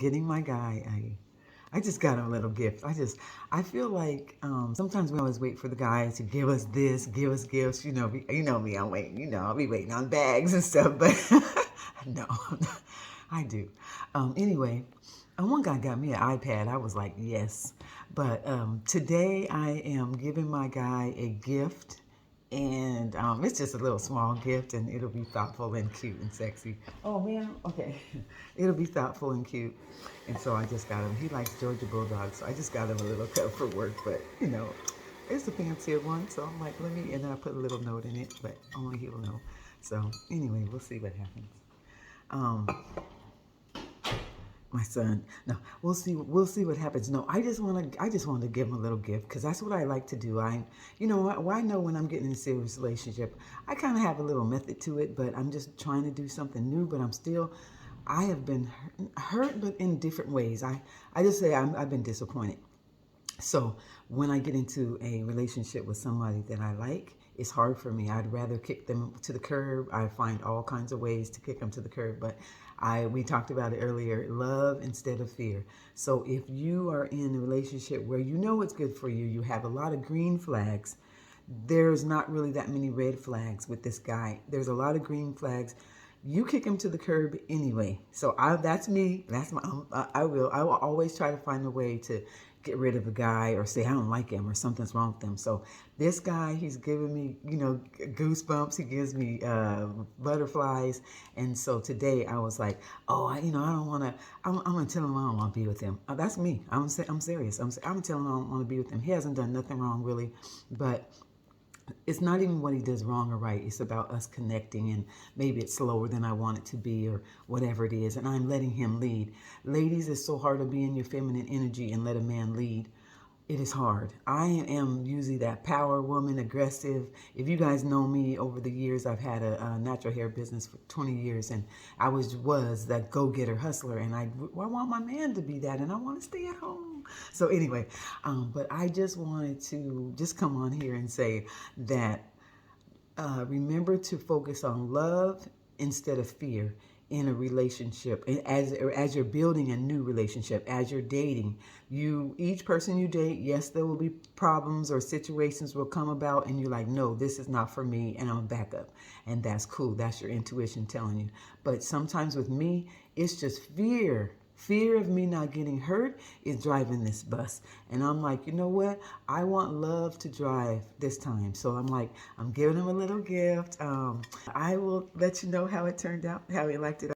getting my guy I just got him a little gift. I feel like sometimes we always wait for the guy to give us this, give us gifts. You know me. I'm waiting. I'll be waiting on bags and stuff. But no, I do. Anyway, one guy got me an iPad. I was like, yes. But today I am giving my guy a gift, and it's just a little small gift, and it'll be thoughtful and cute and sexy. Oh man, okay. It'll be thoughtful and cute. And so I just got him. He likes Georgia Bulldogs, so I just got him a little cup for work. But it's a fancier one, so I'm like, and I put a little note in it, but only he'll know. So anyway, we'll see what happens. Um, my son. No, we'll see what happens. No, I just want to give him a little gift because that's what I like to do. I know when I'm getting in a serious relationship, I kind of have a little method to it, but I'm just trying to do something new. But I have been hurt, but in different ways. I just say I've been disappointed. So when I get into a relationship with somebody that I like, it's hard for me. I'd rather kick them to the curb. I find all kinds of ways to kick them to the curb, but we talked about it earlier, love instead of fear. So if you are in a relationship where you know it's good for you, you have a lot of green flags, there's not really that many red flags with this guy. There's a lot of green flags. You kick him to the curb anyway. So that's me. I will always try to find a way to get rid of a guy or say I don't like him or something's wrong with him. So this guy, he's giving me, goosebumps. He gives me butterflies. And so today I was like, oh, I don't want to. I'm gonna tell him I don't want to be with him. That's me. I'm serious. I'm telling him I don't want to be with him. He hasn't done nothing wrong really, but it's not even what he does wrong or right. It's about us connecting, and maybe it's slower than I want it to be or whatever it is, and I'm letting him lead. Ladies, it's so hard to be in your feminine energy and let a man lead. It is hard. I am usually that power woman, aggressive. If you guys know me over the years, I've had a natural hair business for 20 years, and I was that go-getter hustler, and I want my man to be that, and I want to stay at home. So anyway, but I just wanted to just come on here and say that remember to focus on love instead of fear in a relationship. As you're building a new relationship, as you're dating, each person you date, yes, there will be problems or situations will come about, and you're like, no, this is not for me, and I'm gonna back up, and that's cool. That's your intuition telling you. But sometimes with me, it's just fear. Fear of me not getting hurt is driving this bus. And I'm like, you know what? I want love to drive this time. So I'm like, I'm giving him a little gift. I will let you know how it turned out, how he liked it.